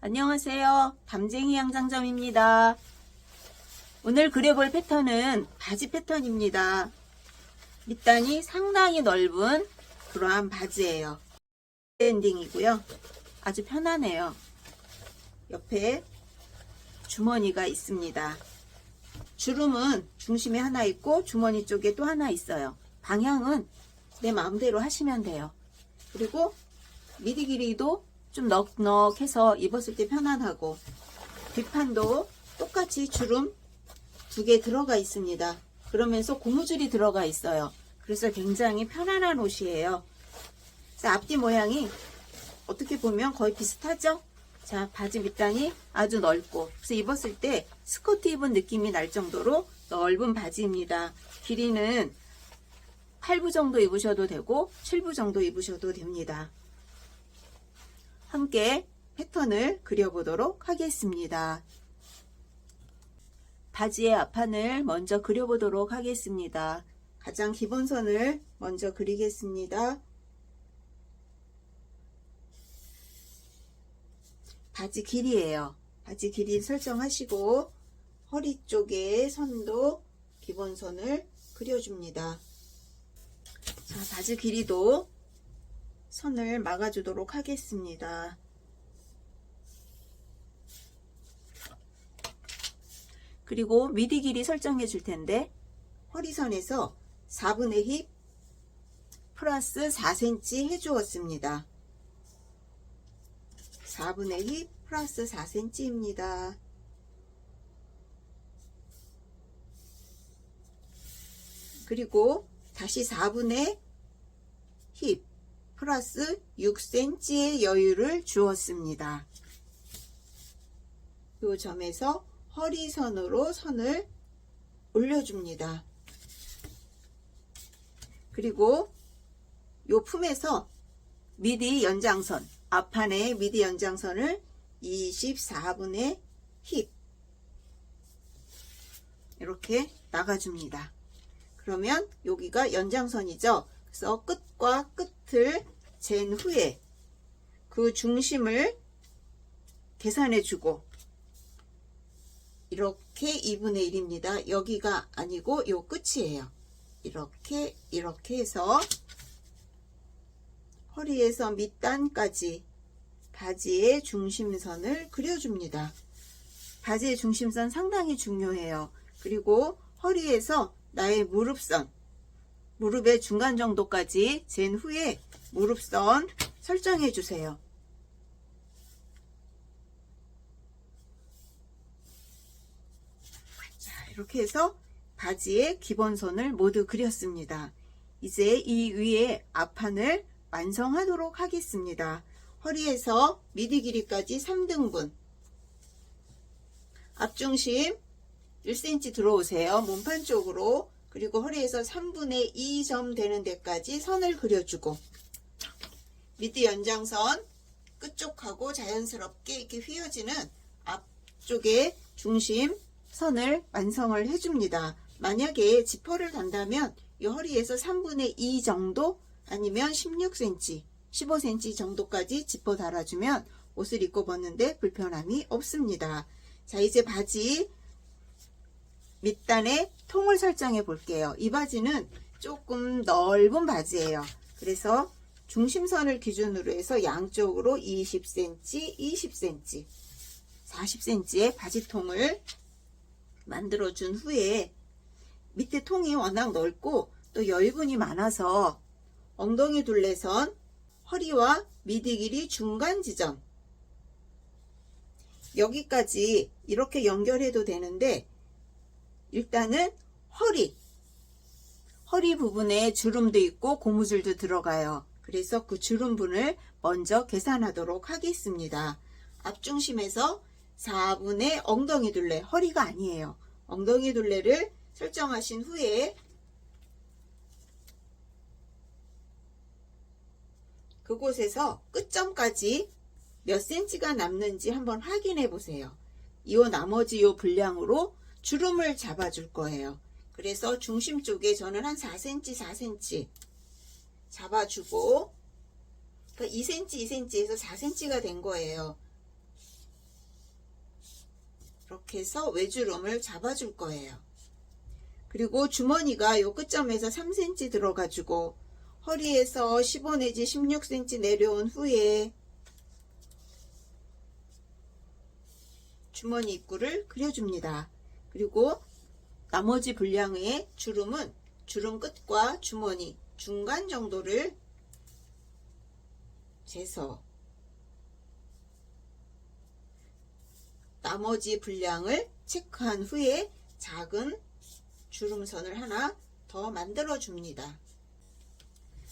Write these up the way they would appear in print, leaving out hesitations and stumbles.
안녕하세요. 담쟁이 양장점입니다. 오늘 그려볼 패턴은 바지 패턴입니다. 밑단이 상당히 넓은 그러한 바지예요. 엔딩이고요. 아주 편하네요. 옆에 주머니가 있습니다. 주름은 중심에 하나 있고 주머니 쪽에 또 하나 있어요. 방향은 내 마음대로 하시면 돼요. 그리고 미디 길이도 좀 넉넉해서 입었을 때 편안하고, 뒷판도 똑같이 주름 2개 들어가 있습니다. 그러면서 고무줄이 들어가 있어요. 그래서 굉장히 편안한 옷이에요. 자, 앞뒤 모양이 어떻게 보면 거의 비슷하죠? 자, 바지 밑단이 아주 넓고, 그래서 입었을 때 스커트 입은 느낌이 날 정도로 넓은 바지입니다. 길이는 8부 정도 입으셔도 되고 7부 정도 입으셔도 됩니다. 함께 패턴을 그려보도록 하겠습니다. 바지의 앞판을 먼저 그려보도록 하겠습니다. 가장 기본선을 먼저 그리겠습니다. 바지 길이에요. 바지 길이 설정하시고 허리 쪽에 선도 기본선을 그려줍니다. 자, 바지 길이도 선을 막아주도록 하겠습니다. 그리고 미디 길이 설정해 줄 텐데, 허리선에서 4분의 힙 플러스 4cm 해주었습니다. 4분의 힙 플러스 4cm입니다. 그리고 다시 4분의 힙 플러스 6cm의 여유를 주었습니다. 이 점에서 허리선으로 선을 올려줍니다. 그리고 이 품에서 미디 연장선, 앞판의 미디 연장선을 24분의 힙 이렇게 나가줍니다. 그러면 여기가 연장선이죠. 그래서 끝과 끝을 잰 후에 그 중심을 계산해주고, 이렇게 2분의 1입니다. 여기가 아니고 요 끝이에요. 이렇게 해서 허리에서 밑단까지 바지의 중심선을 그려줍니다. 바지의 중심선 상당히 중요해요. 그리고 허리에서 나의 무릎선, 무릎의 중간 정도까지 잰 후에 무릎선 설정해 주세요. 자, 이렇게 해서 바지의 기본선을 모두 그렸습니다. 이제 이 위에 앞판을 완성하도록 하겠습니다. 허리에서 미디 길이까지 3등분, 앞중심 1cm 들어오세요. 몸판 쪽으로. 그리고 허리에서 3분의 2점 되는 데까지 선을 그려주고, 미디 연장선 끝쪽하고 자연스럽게 이렇게 휘어지는 앞쪽에 중심 선을 완성을 해줍니다. 만약에 지퍼를 단다면 이 허리에서 3분의 2 정도 아니면 16cm, 15cm 정도까지 지퍼 달아주면 옷을 입고 벗는데 불편함이 없습니다. 자, 이제 바지 밑단에 통을 설정해 볼게요. 이 바지는 조금 넓은 바지예요. 그래서 중심선을 기준으로 해서 양쪽으로 20cm, 20cm, 40cm의 바지통을 만들어 준 후에, 밑에 통이 워낙 넓고 또 여유분이 많아서 엉덩이 둘레선, 허리와 미디 길이 중간 지점 여기까지 이렇게 연결해도 되는데, 일단은 허리 부분에 주름도 있고 고무줄도 들어가요. 그래서 그 주름분을 먼저 계산하도록 하겠습니다. 앞중심에서 4분의 엉덩이 둘레, 허리가 아니에요. 엉덩이 둘레를 설정하신 후에 그곳에서 끝점까지 몇 cm가 남는지 한번 확인해 보세요. 이 나머지 요 분량으로 주름을 잡아줄 거예요. 그래서 중심 쪽에 저는 한 4cm, 4cm 잡아주고, 2cm, 2cm에서 4cm가 된 거예요. 이렇게 해서 외주름을 잡아줄 거예요. 그리고 주머니가 요 끝점에서 3cm 들어가지고 허리에서 15 내지 16cm 내려온 후에 주머니 입구를 그려줍니다. 그리고 나머지 분량의 주름은 주름 끝과 주머니 중간 정도를 재서 나머지 분량을 체크한 후에 작은 주름선을 하나 더 만들어 줍니다.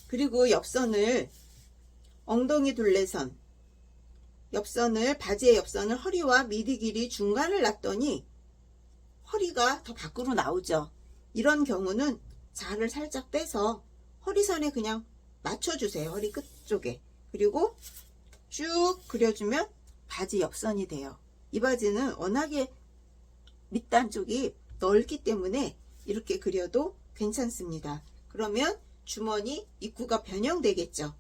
그리고 옆선을 엉덩이 둘레선, 바지의 옆선을 허리와 미디 길이 중간을 놨더니 허리가 더 밖으로 나오죠. 이런 경우는 자를 살짝 빼서 허리선에 그냥 맞춰주세요. 허리 끝 쪽에. 그리고 쭉 그려주면 바지 옆선이 돼요. 이 바지는 워낙에 밑단 쪽이 넓기 때문에 이렇게 그려도 괜찮습니다. 그러면 주머니 입구가 변형되겠죠.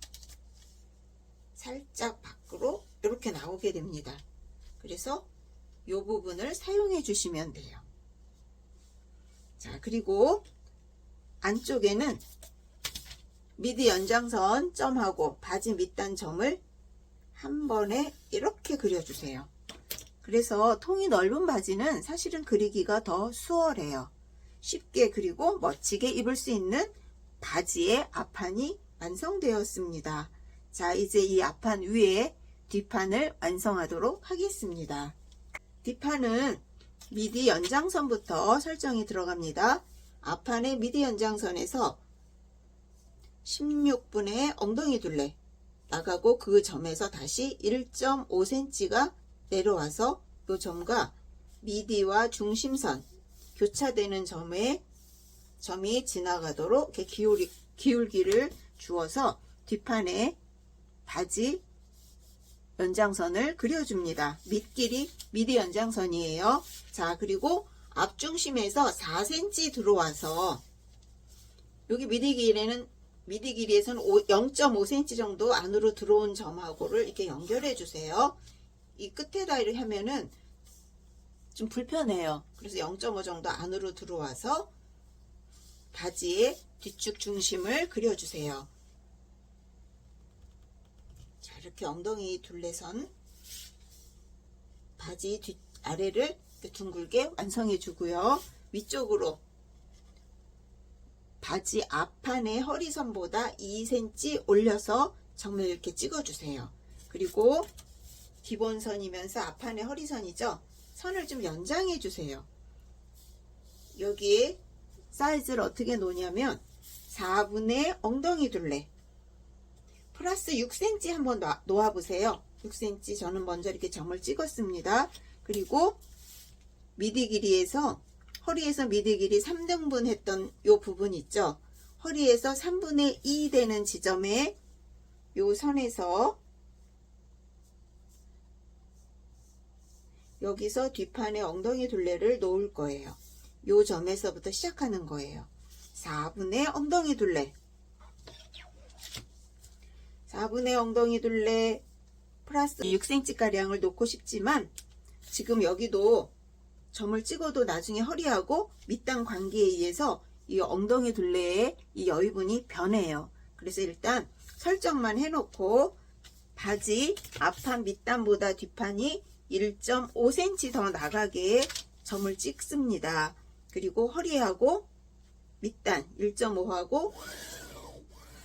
살짝 밖으로 이렇게 나오게 됩니다. 그래서 이 부분을 사용해 주시면 돼요. 자, 그리고 안쪽에는 미디 연장선 점하고 바지 밑단 점을 한 번에 이렇게 그려주세요. 그래서 통이 넓은 바지는 사실은 그리기가 더 수월해요. 쉽게 그리고 멋지게 입을 수 있는 바지의 앞판이 완성되었습니다. 자, 이제 이 앞판 위에 뒷판을 완성하도록 하겠습니다. 뒷판은 미디 연장선부터 설정이 들어갑니다. 앞판의 미디 연장선에서 16분의 엉덩이 둘레 나가고 그 점에서 다시 1.5cm가 내려와서 이 점과 미디와 중심선 교차되는 점이 지나가도록 이렇게 기울기를 주어서 뒷판에 바지 연장선을 그려줍니다. 밑길이 미디 연장선이에요. 자, 그리고 앞중심에서 4cm 들어와서 여기 미디 길이에서는 0.5cm 정도 안으로 들어온 점하고를 이렇게 연결해 주세요. 이 끝에다 이렇게 하면은 좀 불편해요. 그래서 0.5 정도 안으로 들어와서 바지의 뒤축 중심을 그려주세요. 자, 이렇게 엉덩이 둘레선 바지 아래를 이렇게 둥글게 완성해 주고요. 위쪽으로 바지 앞판의 허리선보다 2cm 올려서 점을 이렇게 찍어주세요. 그리고 기본선이면서 앞판의 허리선이죠. 선을 좀 연장해 주세요. 여기에 사이즈를 어떻게 놓냐면 4분의 엉덩이 둘레 플러스 6cm 한번 놓아 보세요. 6cm 저는 먼저 이렇게 점을 찍었습니다. 그리고 미디 길이에서 허리에서 미디 길이 3등분 했던 요 부분 있죠. 허리에서 3분의 2 되는 지점에 요 선에서 여기서 뒷판에 엉덩이 둘레를 놓을 거예요. 요 점에서부터 시작하는 거예요. 4분의 엉덩이 둘레 4분의 엉덩이 둘레 플러스 6cm 가량을 놓고 싶지만 지금 여기도 점을 찍어도 나중에 허리하고 밑단 관계에 의해서 이 엉덩이 둘레의 이 여유분이 변해요. 그래서 일단 설정만 해놓고 바지 앞판 밑단보다 뒷판이 1.5cm 더 나가게 점을 찍습니다. 그리고 허리하고 밑단 1.5하고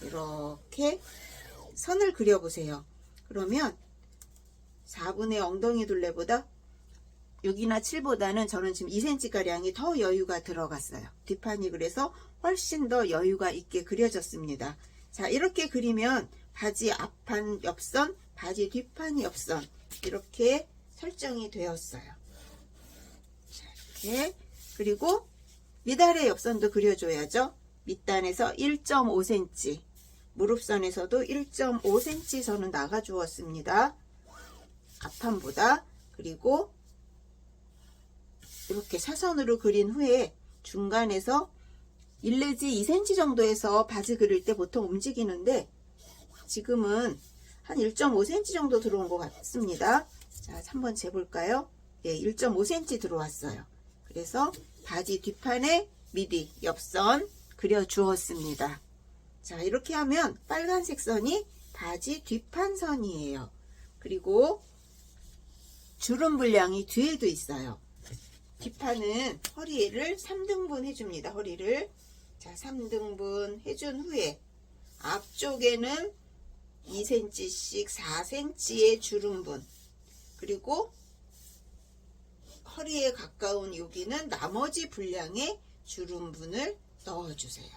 이렇게 선을 그려보세요. 그러면 4분의 엉덩이 둘레보다 6이나 7보다는 저는 지금 2cm가량이 더 여유가 들어갔어요. 뒷판이 그래서 훨씬 더 여유가 있게 그려졌습니다. 자, 이렇게 그리면 바지 앞판 옆선, 바지 뒷판 옆선 이렇게 설정이 되었어요. 자, 이렇게 그리고 밑아래 옆선도 그려줘야죠. 밑단에서 1.5cm 무릎선에서도 1.5cm 선은 나가 주었습니다. 앞판보다. 그리고 이렇게 사선으로 그린 후에 중간에서 1 내지 2cm 정도에서 바지 그릴 때 보통 움직이는데 지금은 한 1.5cm 정도 들어온 것 같습니다. 자, 한번 재볼까요? 네, 1.5cm 들어왔어요. 그래서 바지 뒷판에 미리 옆선 그려 주었습니다. 자, 이렇게 하면 빨간색 선이 바지 뒷판 선이에요. 그리고 주름 분량이 뒤에도 있어요. 뒷판은 허리를 3등분 해줍니다. 허리를. 자, 3등분 해준 후에 앞쪽에는 2cm씩 4cm의 주름분, 그리고 허리에 가까운 여기는 나머지 분량의 주름분을 넣어주세요.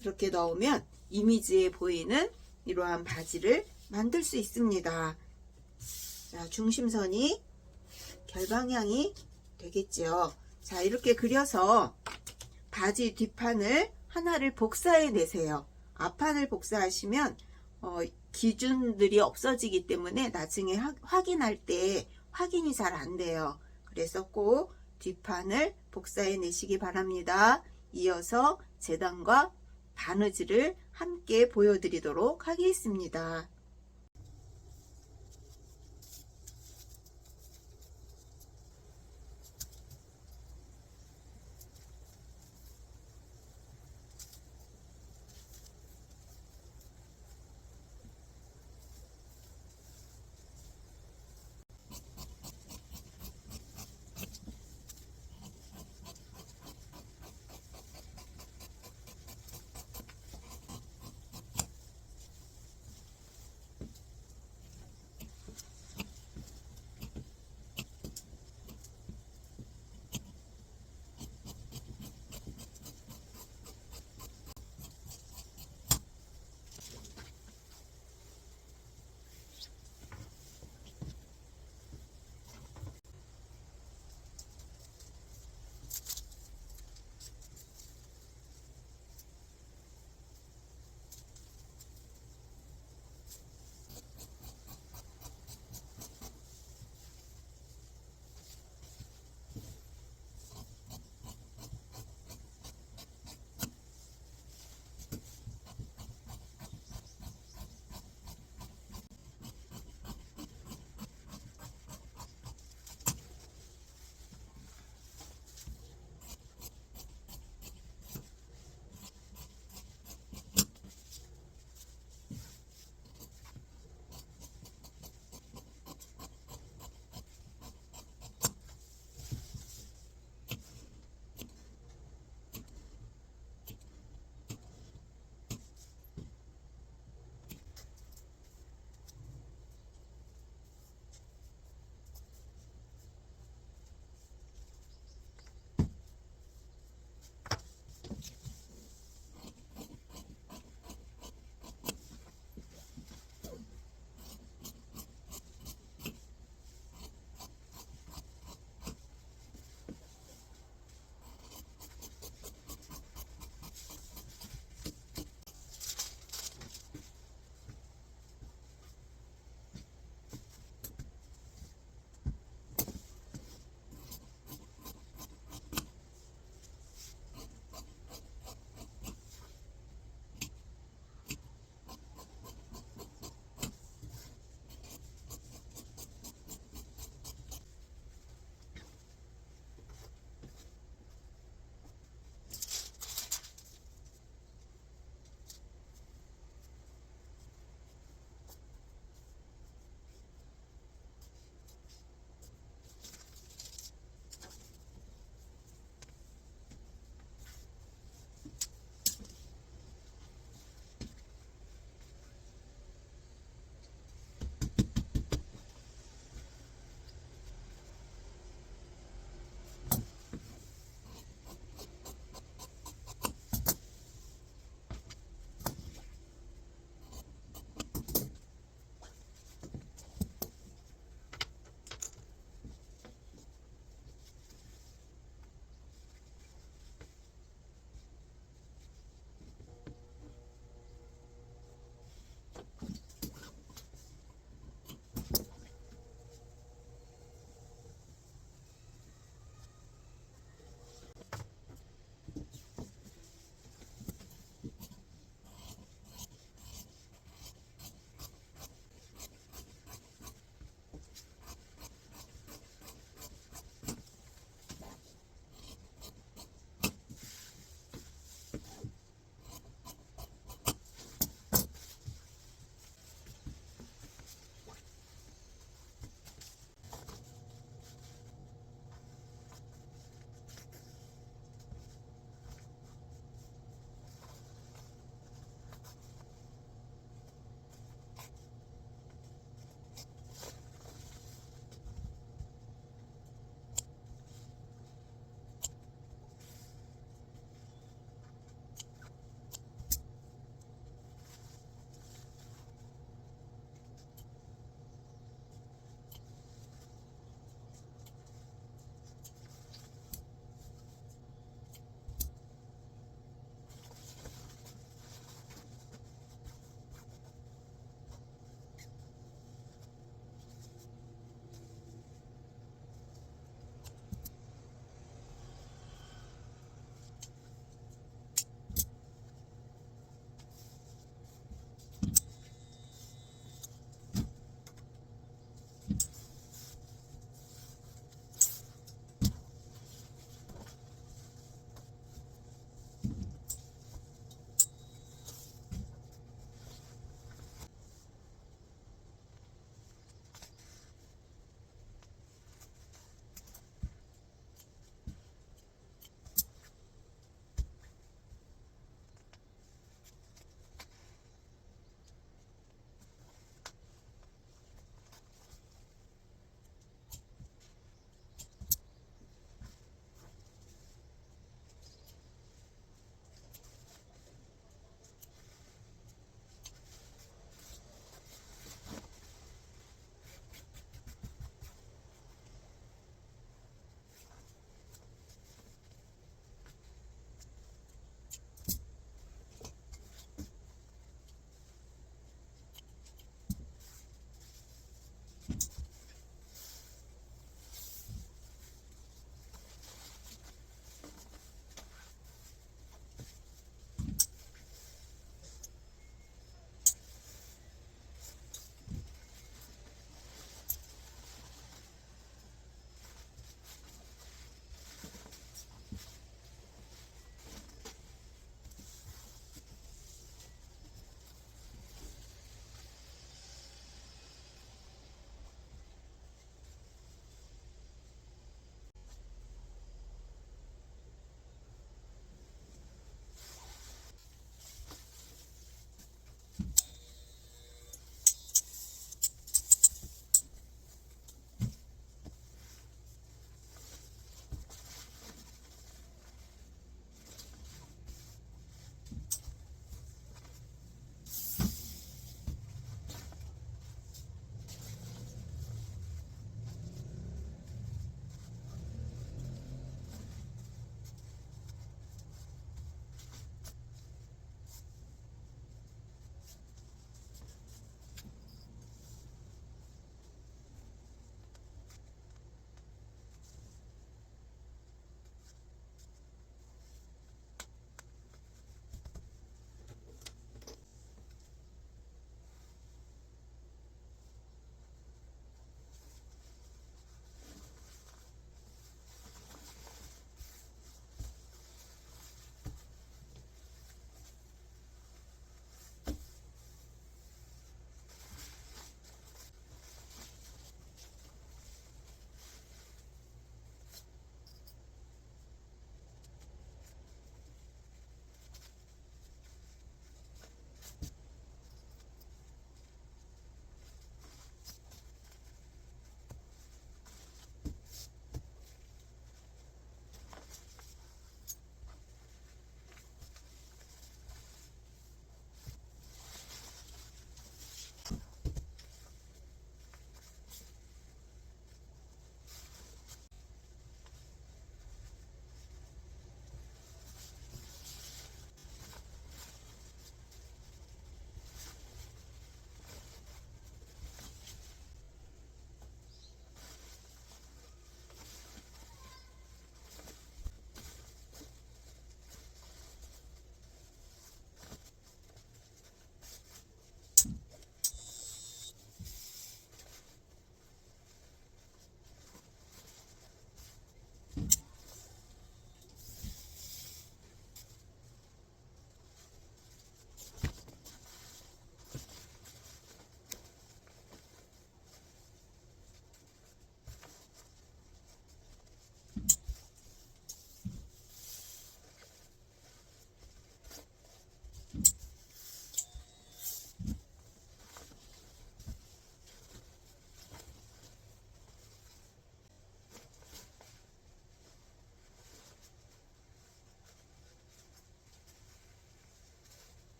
이렇게 넣으면 이미지에 보이는 이러한 바지를 만들 수 있습니다. 자, 중심선이 결방향이 되겠죠. 자, 이렇게 그려서 바지 뒷판을 하나를 복사해 내세요. 앞판을 복사하시면 기준들이 없어지기 때문에 나중에 확인할 때 확인이 잘 안 돼요. 그래서 꼭 뒷판을 복사해 내시기 바랍니다. 이어서 재단과 바느질을 함께 보여드리도록 하겠습니다.